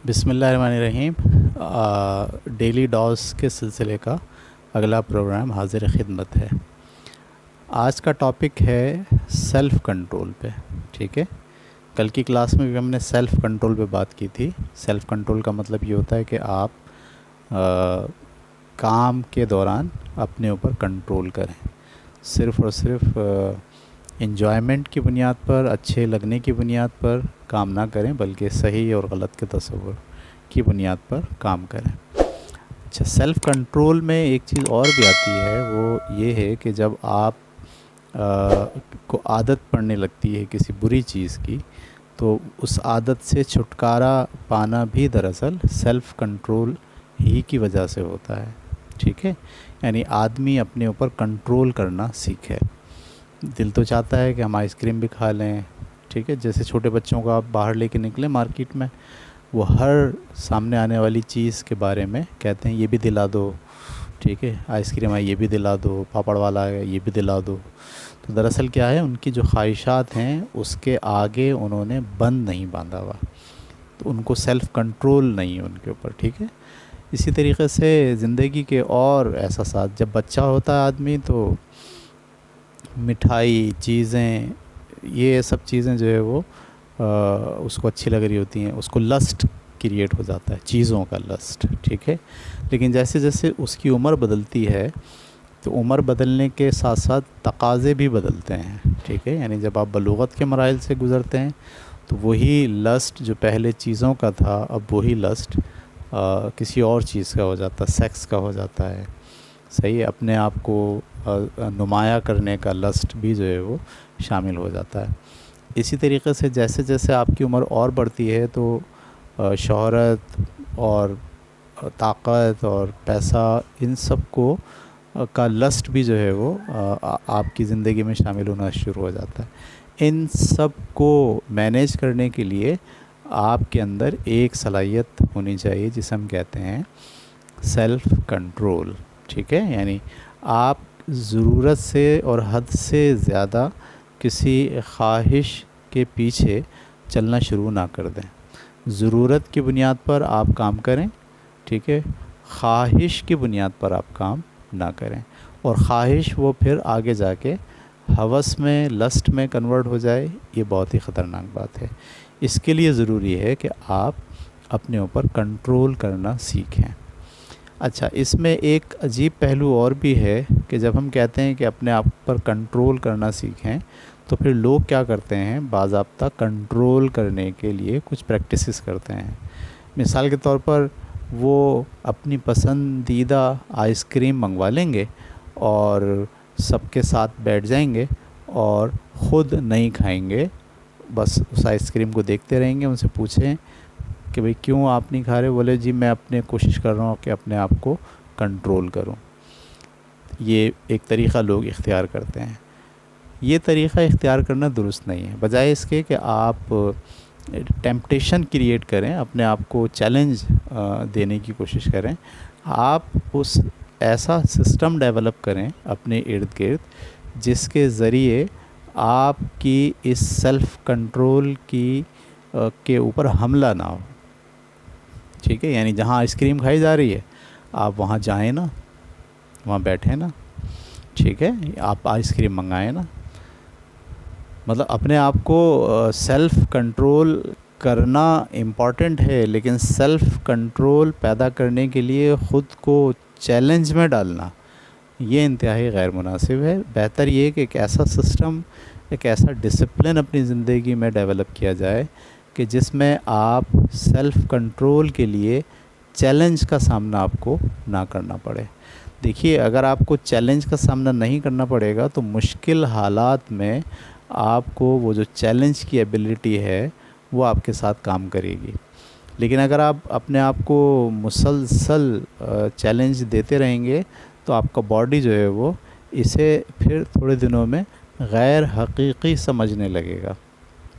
بسم اللہ الرحمن الرحیم۔ ڈیلی ڈاز کے سلسلے کا اگلا پروگرام حاضر خدمت ہے۔ آج کا ٹاپک ہے سیلف کنٹرول پہ، ٹھیک ہے۔ کل کی کلاس میں بھی ہم نے سیلف کنٹرول پہ بات کی تھی۔ سیلف کنٹرول کا مطلب یہ ہوتا ہے کہ آپ کام کے دوران اپنے اوپر کنٹرول کریں، صرف اور صرف انجوائمنٹ کی بنیاد پر، اچھے لگنے کی بنیاد پر کام نہ کریں، بلکہ صحیح اور غلط کے تصور کی بنیاد پر کام کریں۔ اچھا، سیلف کنٹرول میں ایک چیز اور بھی آتی ہے، وہ یہ ہے کہ جب آپ کو عادت پڑنے لگتی ہے کسی بری چیز کی، تو اس عادت سے چھٹکارا پانا بھی دراصل سیلف کنٹرول ہی کی وجہ سے ہوتا ہے، ٹھیک ہے۔ یعنی آدمی اپنے اوپر کنٹرول کرنا سیکھے۔ دل تو چاہتا ہے کہ ہم آئس کریم بھی کھا لیں، ٹھیک ہے۔ جیسے چھوٹے بچوں کو آپ باہر لے کے نکلیں مارکیٹ میں، وہ ہر سامنے آنے والی چیز کے بارے میں کہتے ہیں یہ بھی دلا دو، ٹھیک ہے، آئس کریم ہے یہ بھی دلا دو، پاپڑ والا ہے یہ بھی دلا دو۔ تو دراصل کیا ہے، ان کی جو خواہشات ہیں اس کے آگے انہوں نے بند نہیں باندھا ہوا، تو ان کو سیلف کنٹرول نہیں ہے ان کے اوپر، ٹھیک ہے۔ اسی طریقے سے زندگی کے اور احساسات، جب بچہ ہوتا ہے آدمی تو مٹھائی، چیزیں، یہ سب چیزیں جو ہے وہ اس کو اچھی لگ رہی ہوتی ہیں، اس کو لسٹ کریٹ ہو جاتا ہے، چیزوں کا لسٹ، ٹھیک ہے۔ لیکن جیسے جیسے اس کی عمر بدلتی ہے تو عمر بدلنے کے ساتھ ساتھ تقاضے بھی بدلتے ہیں، ٹھیک ہے۔ یعنی جب آپ بلوغت کے مراحل سے گزرتے ہیں تو وہی لسٹ جو پہلے چیزوں کا تھا، اب وہی لسٹ کسی اور چیز کا ہو جاتا ہے، سیکس کا ہو جاتا ہے، صحیح ہے۔ اپنے آپ کو نمایاں کرنے کا لسٹ بھی جو ہے وہ شامل ہو جاتا ہے۔ اسی طریقے سے جیسے جیسے آپ کی عمر اور بڑھتی ہے تو شہرت اور طاقت اور پیسہ، ان سب کو کا لسٹ بھی جو ہے وہ آپ کی زندگی میں شامل ہونا شروع ہو جاتا ہے۔ ان سب کو مینیج کرنے کے لیے آپ کے اندر ایک صلاحیت ہونی چاہیے جسے ہم کہتے ہیں سیلف کنٹرول، ٹھیک ہے۔ یعنی آپ ضرورت سے اور حد سے زیادہ کسی خواہش کے پیچھے چلنا شروع نہ کر دیں۔ ضرورت کی بنیاد پر آپ کام کریں، ٹھیک ہے، خواہش کی بنیاد پر آپ کام نہ کریں، اور خواہش وہ پھر آگے جا کے ہوس میں، لسٹ میں کنورٹ ہو جائے، یہ بہت ہی خطرناک بات ہے۔ اس کے لیے ضروری ہے کہ آپ اپنے اوپر کنٹرول کرنا سیکھیں۔ اچھا، اس میں ایک عجیب پہلو اور بھی ہے کہ جب ہم کہتے ہیں کہ اپنے آپ پر کنٹرول کرنا سیکھیں، تو پھر لوگ کیا کرتے ہیں، باضابطہ کنٹرول کرنے کے لیے کچھ پریکٹسز کرتے ہیں۔ مثال کے طور پر وہ اپنی پسندیدہ آئس کریم منگوا لیں گے اور سب کے ساتھ بیٹھ جائیں گے اور خود نہیں کھائیں گے، بس اس آئس کریم کو دیکھتے رہیں گے۔ ان سے پوچھیں کہ بھئی کیوں آپ نہیں کھا رہے؟ بولے جی میں اپنے کوشش کر رہا ہوں کہ اپنے آپ کو کنٹرول کروں۔ یہ ایک طریقہ لوگ اختیار کرتے ہیں۔ یہ طریقہ اختیار کرنا درست نہیں ہے۔ بجائے اس کے کہ آپ ٹیمپٹیشن کریٹ کریں، اپنے آپ کو چیلنج دینے کی کوشش کریں، آپ اس ایسا سسٹم ڈیولپ کریں اپنے ارد گرد جس کے ذریعے آپ کی اس سیلف کنٹرول کے اوپر حملہ نہ ہو، ٹھیک ہے۔ یعنی جہاں آئس کریم کھائی جا رہی ہے آپ وہاں جائیں نا، وہاں بیٹھیں نا، ٹھیک ہے، آپ آئس کریم منگائیں نا۔ مطلب اپنے آپ کو سیلف کنٹرول کرنا امپورٹنٹ ہے، لیکن سیلف کنٹرول پیدا کرنے کے لیے خود کو چیلنج میں ڈالنا یہ انتہائی غیر مناسب ہے۔ بہتر یہ کہ ایک ایسا سسٹم، ایک ایسا ڈسپلن اپنی زندگی میں ڈیولپ کیا جائے کہ جس میں آپ سیلف کنٹرول کے لیے چیلنج کا سامنا آپ کو نہ کرنا پڑے۔ دیکھیے، اگر آپ کو چیلنج کا سامنا نہیں کرنا پڑے گا تو مشکل حالات میں آپ کو وہ جو چیلنج کی ایبلٹی ہے وہ آپ کے ساتھ کام کرے گی۔ لیکن اگر آپ اپنے آپ کو مسلسل چیلنج دیتے رہیں گے تو آپ کا باڈی جو ہے وہ اسے پھر تھوڑے دنوں میں غیر حقیقی سمجھنے لگے گا،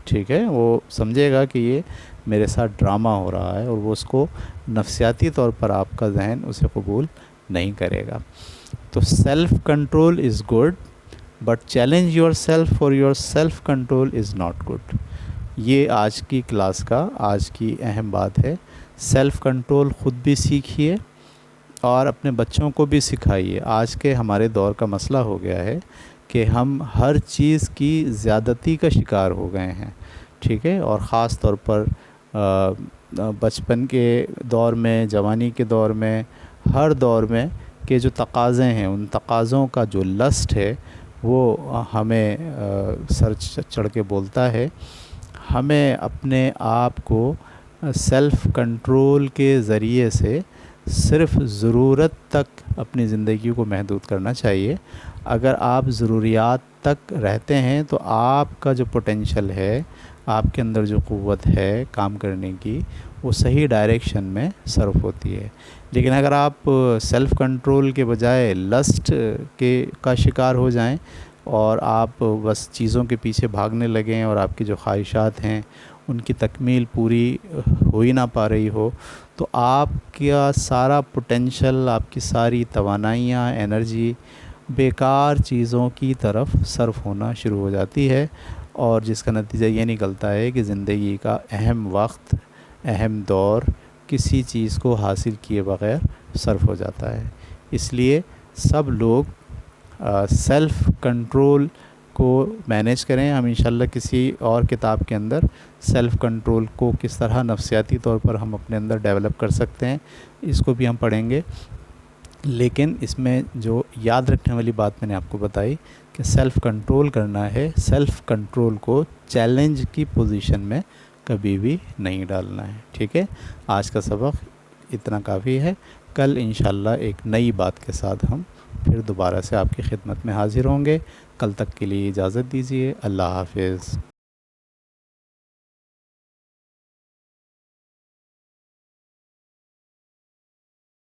ٹھیک ہے۔ وہ سمجھے گا کہ یہ میرے ساتھ ڈرامہ ہو رہا ہے، اور وہ اس کو نفسیاتی طور پر آپ کا ذہن اسے قبول نہیں کرے گا۔ تو self control is good, but challenge your self for your self control is not good. یہ آج کی کلاس کا، آج کی اہم بات ہے۔ سیلف کنٹرول خود بھی سیکھیے اور اپنے بچوں کو بھی سکھائیے۔ آج کے ہمارے دور کا مسئلہ ہو گیا ہے کہ ہم ہر چیز کی زیادتی کا شکار ہو گئے ہیں، ٹھیک ہے، اور خاص طور پر بچپن کے دور میں، جوانی کے دور میں، ہر دور میں کہ جو تقاضے ہیں ان تقاضوں کا جو لسٹ ہے وہ ہمیں سر چڑھ کے بولتا ہے۔ ہمیں اپنے آپ کو سیلف کنٹرول کے ذریعے سے صرف ضرورت تک اپنی زندگی کو محدود کرنا چاہیے۔ اگر آپ ضروریات تک رہتے ہیں تو آپ کا جو پوٹینشل ہے، آپ کے اندر جو قوت ہے کام کرنے کی، وہ صحیح ڈائریکشن میں صرف ہوتی ہے۔ لیکن اگر آپ سیلف کنٹرول کے بجائے لسٹ کا شکار ہو جائیں اور آپ بس چیزوں کے پیچھے بھاگنے لگیں اور آپ کی جو خواہشات ہیں ان کی تکمیل پوری ہو ہی نہ پا رہی ہو، تو آپ کا سارا پوٹینشل، آپ کی ساری توانائیاں، انرجی بیکار چیزوں کی طرف صرف ہونا شروع ہو جاتی ہے، اور جس کا نتیجہ یہ نکلتا ہے کہ زندگی کا اہم وقت، اہم دور کسی چیز کو حاصل کیے بغیر صرف ہو جاتا ہے۔ اس لیے سب لوگ سیلف کنٹرول کو مینیج کریں۔ ہم انشاءاللہ کسی اور کتاب کے اندر سیلف کنٹرول کو کس طرح نفسیاتی طور پر ہم اپنے اندر ڈیولپ کر سکتے ہیں اس کو بھی ہم پڑھیں گے۔ لیکن اس میں جو یاد رکھنے والی بات میں نے آپ کو بتائی کہ سیلف کنٹرول کرنا ہے، سیلف کنٹرول کو چیلنج کی پوزیشن میں کبھی بھی نہیں ڈالنا ہے، ٹھیک ہے۔ آج کا سبق اتنا کافی ہے۔ کل انشاءاللہ ایک نئی بات کے ساتھ ہم پھر دوبارہ سے آپ کی خدمت میں حاضر ہوں گے۔ کل تک کے لیے اجازت دیجیے۔ اللہ حافظ۔